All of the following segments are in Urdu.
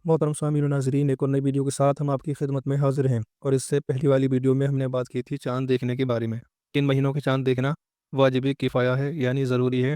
محترم سامعین و ناظرین، ایک اور نئی ویڈیو کے ساتھ ہم آپ کی خدمت میں حاضر ہیں۔ اور اس سے پہلی والی ویڈیو میں ہم نے بات کی تھی چاند دیکھنے کے بارے میں۔ کن مہینوں کے چاند دیکھنا واجب کفایہ ہے یعنی ضروری ہے،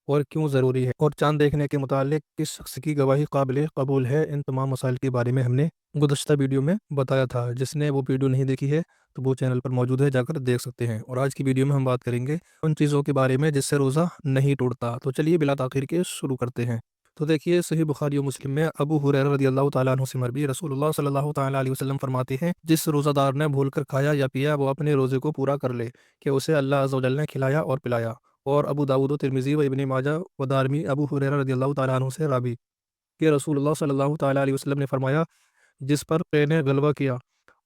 اور کیوں ضروری ہے، اور چاند دیکھنے کے متعلق کس شخص کی گواہی قابل قبول ہے، ان تمام مسائل کے بارے میں ہم نے گزشتہ ویڈیو میں بتایا تھا۔ جس نے وہ ویڈیو نہیں دیکھی ہے تو وہ چینل پر موجود ہے، جا کر دیکھ سکتے ہیں۔ اور آج کی ویڈیو میں ہم بات کریں گے ان چیزوں کے بارے میں جس سے روزہ نہیں ٹوٹتا۔ تو چلیے بلا تاخیر کے شروع کرتے ہیں۔ تو دیکھیے، صحیح بخاری و مسلم میں ابو ہریرہ رضی اللہ تعالیٰ عنہ سے مروی، رسول اللہ صلی اللہ تعالیٰ علیہ وسلم فرماتے ہیں، جس روزہ دار نے بھول کر کھایا یا پیا وہ اپنے روزے کو پورا کر لے کہ اسے اللہ عز و جل نے کھلایا اور پلایا۔ اور ابو داؤد و ترمذی و ابن ماجہ و دارمی ابو ہریرہ رضی اللہ تعالیٰ عنہ سے راوی کہ رسول اللہ صلی اللہ تعالیٰ علیہ وسلم نے فرمایا، جس پر قے نے غلبہ کیا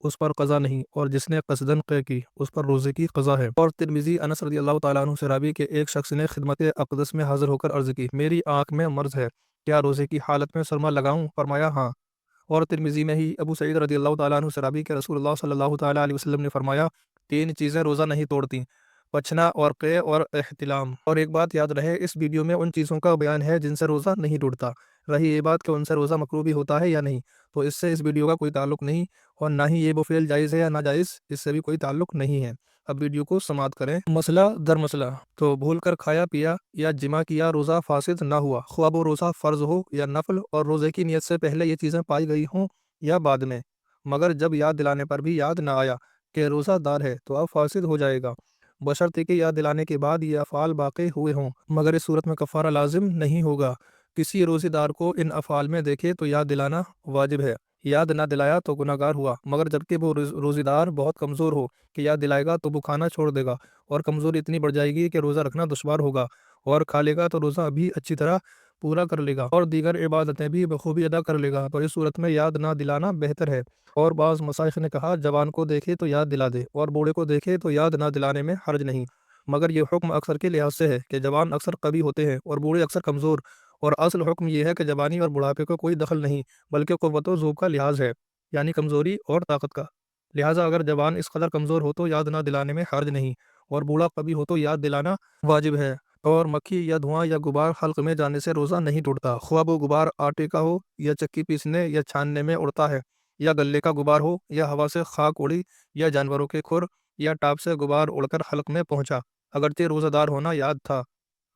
اس پر قضا نہیں، اور جس نے قصدن قے کی اس پر روزے کی قضا ہے۔ اور ترمذی انس رضی اللہ تعالیٰ عنہ سے راوی کہ ایک شخص نے خدمت اقدس میں حاضر ہو کر عرض کی، میری آنکھ میں مرض ہے، کیا روزے کی حالت میں سرما لگاؤں؟ فرمایا ہاں۔ اور ترمذی میں ہی ابو سعید رضی اللہ تعالیٰ عنہ سے راوی کہ رسول اللہ صلی اللہ تعالیٰ علیہ وسلم نے فرمایا، تین چیزیں روزہ نہیں توڑتی، پچھنا اور قے اور احتلام۔ اور ایک بات یاد رہے، اس ویڈیو میں ان چیزوں کا بیان ہے جن سے روزہ نہیں ٹوٹتا۔ رہی یہ بات کہ ان سے روزہ مکروہ بھی ہوتا ہے یا نہیں، تو اس سے اس ویڈیو کا کوئی تعلق نہیں، اور نہ ہی یہ وہ فعل جائز ہے یا ناجائز، اس سے بھی کوئی تعلق نہیں ہے۔ اب ویڈیو کو سماعت کریں۔ مسئلہ در مسئلہ، تو بھول کر کھایا پیا یا جمع کیا روزہ فاسد نہ ہوا، خواہ وہ روزہ فرض ہو یا نفل، اور روزے کی نیت سے پہلے یہ چیزیں پائی گئی ہوں یا بعد میں، مگر جب یاد دلانے پر بھی یاد نہ آیا کہ روزہ دار ہے تو اب فاسد ہو جائے گا، بشرطے کہ یاد دلانے کے بعد یہ افعال باقی ہوئے ہوں، مگر اس صورت میں کفارہ لازم نہیں ہوگا۔ کسی روزے دار کو ان افعال میں دیکھے تو یاد دلانا واجب ہے، یاد نہ دلایا تو گناہ گار ہوا، مگر جبکہ وہ روزے دار بہت کمزور ہو کہ یاد دلائے گا تو وہ کھانا چھوڑ دے گا، اور کمزوری اتنی بڑھ جائے گی کہ روزہ رکھنا دشوار ہوگا، اور کھا لے گا تو روزہ بھی اچھی طرح پورا کر لے گا، اور دیگر عبادتیں بھی بخوبی ادا کر لے گا، تو اس صورت میں یاد نہ دلانا بہتر ہے۔ اور بعض مشائخ نے کہا، جوان کو دیکھے تو یاد دلا دے، اور بوڑھے کو دیکھے تو یاد نہ دلانے میں حرج نہیں، مگر یہ حکم اکثر کے لحاظ سے ہے کہ جوان اکثر قوی ہوتے ہیں اور بوڑھے اکثر کمزور، اور اصل حکم یہ ہے کہ جوانی اور بڑھاپے کو کوئی دخل نہیں، بلکہ قوت و ذوق کا لحاظ ہے، یعنی کمزوری اور طاقت کا۔ لہٰذا اگر جوان اس قدر کمزور ہو تو یاد نہ دلانے میں حرج نہیں، اور بوڑھا قوی ہو تو یاد دلانا واجب ہے۔ اور مکھی یا دھواں یا غبار حلق میں جانے سے روزہ نہیں ٹوٹتا، خواہ وہ غبار آٹے کا ہو یا چکی پیسنے یا چھاننے میں اڑتا ہے، یا گلے کا غبار ہو، یا ہوا سے خاک اڑی، یا جانوروں کے کھر یا ٹاپ سے غبار اڑ کر حلق میں پہنچا، اگرچہ روزہ دار ہونا یاد تھا،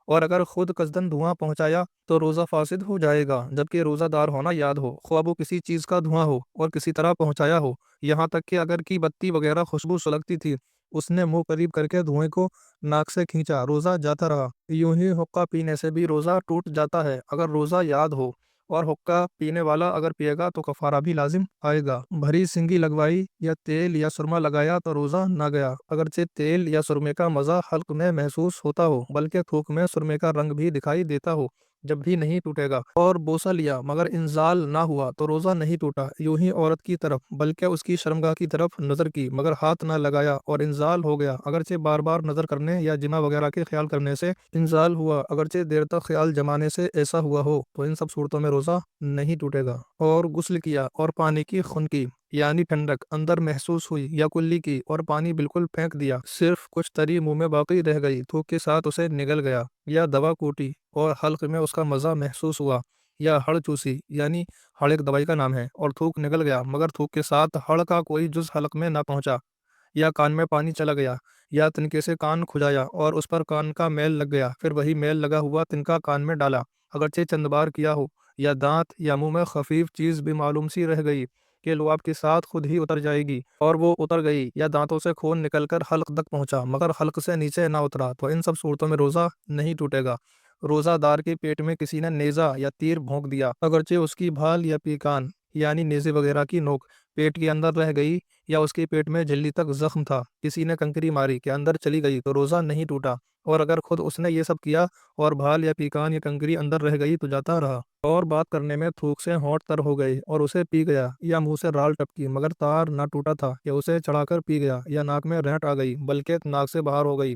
اور اگر خود قصدن دھواں پہنچایا تو روزہ فاسد ہو جائے گا، جبکہ روزہ دار ہونا یاد ہو، خواہ وہ کسی چیز کا دھواں ہو اور کسی طرح پہنچایا ہو، یہاں تک کہ اگر کی بتی وغیرہ خوشبو سلگتی تھی، اس نے منہ قریب کر کے دھوئیں کو ناک سے کھینچا، روزہ جاتا رہا۔ یوں ہی حقہ پینے سے بھی روزہ ٹوٹ جاتا ہے اگر روزہ یاد ہو، اور حقہ پینے والا اگر پیے گا تو کفارہ بھی لازم آئے گا۔ بھری سنگی لگوائی یا تیل یا سرما لگایا تو روزہ نہ گیا، اگرچہ تیل یا سرمے کا مزہ حلق میں محسوس ہوتا ہو، بلکہ تھوک میں سرمے کا رنگ بھی دکھائی دیتا ہو، جب بھی نہیں ٹوٹے گا۔ اور بوسہ لیا مگر انزال نہ ہوا تو روزہ نہیں ٹوٹا۔ یوں ہی عورت کی طرف بلکہ اس کی شرمگاہ کی طرف نظر کی مگر ہاتھ نہ لگایا اور انزال ہو گیا، اگرچہ بار بار نظر کرنے یا جمع وغیرہ کے خیال کرنے سے انزال ہوا، اگرچہ دیر تک خیال جمانے سے ایسا ہوا ہو، تو ان سب صورتوں میں روزہ نہیں ٹوٹے گا۔ اور غسل کیا اور پانی کی خنکی یعنی ٹھنڈک اندر محسوس ہوئی، یا کلی کی اور پانی بالکل پھینک دیا، صرف کچھ تری منہ میں باقی رہ گئی، تھوک کے ساتھ اسے نگل گیا، یا دوا کوٹی اور حلق میں اس کا مزہ محسوس ہوا، یا ہڑ چوسی یعنی ہڑ ایک دوائی کا نام ہے، اور تھوک نگل گیا مگر تھوک کے ساتھ ہڑ کا کوئی جز حلق میں نہ پہنچا، یا کان میں پانی چلا گیا، یا تنکے سے کان کھجایا اور اس پر کان کا میل لگ گیا، پھر وہی میل لگا ہوا تنکا کان میں ڈالا، اگرچہ چند بار کیا ہو، یا دانت یا منہ میں خفیف چیز بھی معلوم سی رہ گئی کہ لعاب کے ساتھ خود ہی اتر جائے گی، اور وہ اتر گئی، یا دانتوں سے خون نکل کر حلق تک پہنچا مگر حلق سے نیچے نہ اترا، تو ان سب صورتوں میں روزہ نہیں ٹوٹے گا۔ روزہ دار کے پیٹ میں کسی نے نیزہ یا تیر بھونک دیا، اگرچہ اس کی بھال یا پیکان یعنی نیزے وغیرہ کی نوک پیٹ کے اندر رہ گئی، یا اس کے پیٹ میں جھلی تک زخم تھا، کسی نے کنکری ماری کہ اندر چلی گئی تو روزہ نہیں ٹوٹا، اور اگر خود اس نے یہ سب کیا اور بھال یا پیکان یا کنکری اندر رہ گئی تو جاتا رہا۔ اور بات کرنے میں تھوک سے ہونٹ تر ہو گئے اور اسے پی گیا، یا منہ سے رال ٹپکی مگر تار نہ ٹوٹا تھا کہ اسے چڑھا کر پی گیا، یا ناک میں رینٹ آ گئی بلکہ ناک سے باہر ہو گئی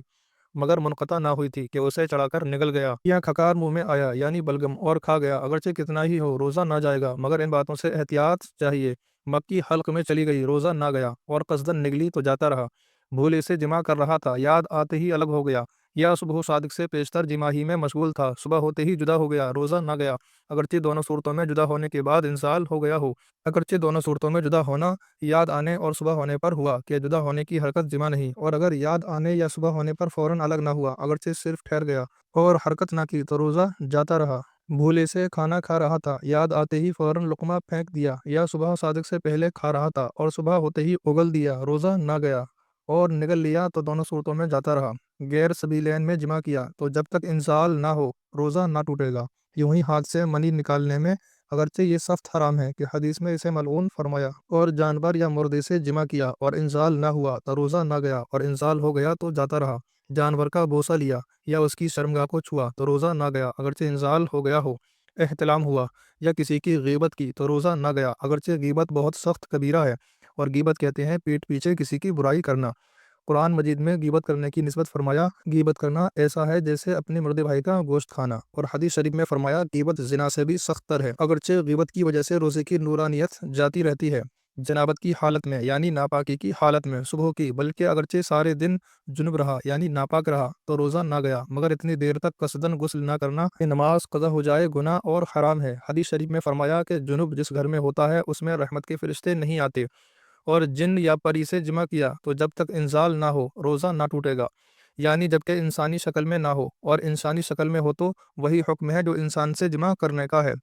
مگر منقطع نہ ہوئی تھی کہ اسے چڑھا کر نگل گیا، یا کھکار منہ میں آیا یعنی بلگم اور کھا گیا، اگرچہ کتنا ہی ہو روزہ نہ جائے گا، مگر ان باتوں سے احتیاط چاہیے۔ مکھی حلق میں چلی گئی، روزہ نہ گیا، اور قصدن نگلی تو جاتا رہا، بھولے سے جمع کر رہا تھا، یاد آتے ہی الگ ہو گیا، یا صبح صادق سے پیشتر جمع ہی میں مشغول تھا، صبح ہوتے ہی جدا ہو گیا، روزہ نہ گیا، اگرچہ دونوں صورتوں میں جدا ہونے کے بعد انسال ہو گیا ہو۔ اگرچہ دونوں صورتوں میں جدا ہونا یاد آنے اور صبح ہونے پر ہوا کہ جدا ہونے کی حرکت جمع نہیں، اور اگر یاد آنے یا صبح ہونے پر فوراً الگ نہ ہوا، اگرچہ صرف ٹھہر گیا اور حرکت نہ کی، تو روزہ جاتا رہا۔ بھولے سے کھانا کھا رہا تھا، یاد آتے ہی فوراً لقمہ پھینک دیا، یا صبح صادق سے پہلے کھا رہا تھا اور صبح ہوتے ہی اگل دیا، روزہ نہ گیا، اور نگل لیا تو دونوں صورتوں میں جاتا رہا۔ غیر سبیلین میں جمع کیا تو جب تک انزال نہ ہو روزہ نہ ٹوٹے گا۔ یوں ہی ہاتھ سے منی نکالنے میں اگرچہ یہ سخت حرام ہے کہ حدیث میں اسے ملعون فرمایا، اور جانور یا مردے سے جمع کیا اور انزال نہ ہوا تو روزہ نہ گیا، اور انزال ہو گیا تو جاتا رہا۔ جانور کا بوسہ لیا یا اس کی شرمگاہ کو چھوا تو روزہ نہ گیا، اگرچہ انزال ہو گیا ہو۔ احتلام ہوا یا کسی کی غیبت کی تو روزہ نہ گیا، اگرچہ غیبت بہت سخت کبیرہ ہے، اور غیبت کہتے ہیں پیٹھ پیچھے کسی کی برائی کرنا۔ قرآن مجید میں غیبت کرنے کی نسبت فرمایا، غیبت کرنا ایسا ہے جیسے اپنے مردے بھائی کا گوشت کھانا، اور حدیث شریف میں فرمایا غیبت زنا سے بھی سخت تر ہے۔ اگرچہ غیبت کی وجہ سے روزے کی نورانیت جاتی رہتی ہے، جنابت کی حالت میں یعنی ناپاکی کی حالت میں صبح کی، بلکہ اگرچہ سارے دن جنب رہا یعنی ناپاک رہا تو روزہ نہ گیا، مگر اتنی دیر تک قصدن غسل نہ کرنا کہ نماز قضا ہو جائے گناہ اور حرام ہے۔ حدیث شریف میں فرمایا کہ جنب جس گھر میں ہوتا ہے اس میں رحمت کے فرشتے نہیں آتے، اور جن یا پری سے جمع کیا تو جب تک انزال نہ ہو روزہ نہ ٹوٹے گا، یعنی جبکہ انسانی شکل میں نہ ہو، اور انسانی شکل میں ہو تو وہی حکم ہے جو انسان سے جمع کرنے کا ہے۔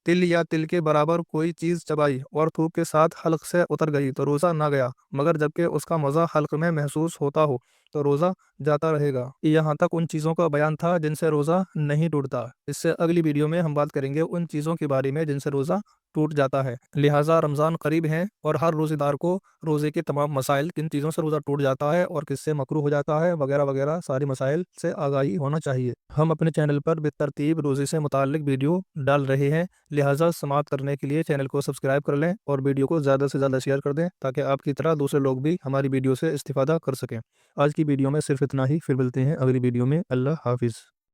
تل یا تل کے برابر کوئی چیز چبائی اور تھوک کے ساتھ حلق سے اتر گئی تو روزہ نہ گیا، مگر جبکہ اس کا مزہ حلق میں محسوس ہوتا ہو تو روزہ جاتا رہے گا۔ یہاں تک ان چیزوں کا بیان تھا جن سے روزہ نہیں ٹوٹتا۔ اس سے اگلی ویڈیو میں ہم بات کریں گے ان چیزوں کے بارے میں جن سے روزہ ٹوٹ جاتا ہے۔ لہٰذا رمضان قریب ہے اور ہر روزے دار کو روزے کے تمام مسائل، کن چیزوں سے روزہ ٹوٹ جاتا ہے اور کس سے مکروہ ہو جاتا ہے وغیرہ وغیرہ ساری مسائل سے آگاہی ہونا چاہیے۔ ہم اپنے چینل پر بالترتیب روزے سے متعلق ویڈیو ڈال رہے ہیں، لہٰذا سماعت کرنے کے لیے چینل کو سبسکرائب کر لیں اور ویڈیو کو زیادہ سے زیادہ شیئر کر دیں تاکہ آپ کی طرح دوسرے لوگ بھی ہماری ویڈیو سے استفادہ کر سکیں۔ آج کی ویڈیو میں صرف اتنا ہی، پھر ملتے ہیں اگلی ویڈیو میں۔ اللہ حافظ۔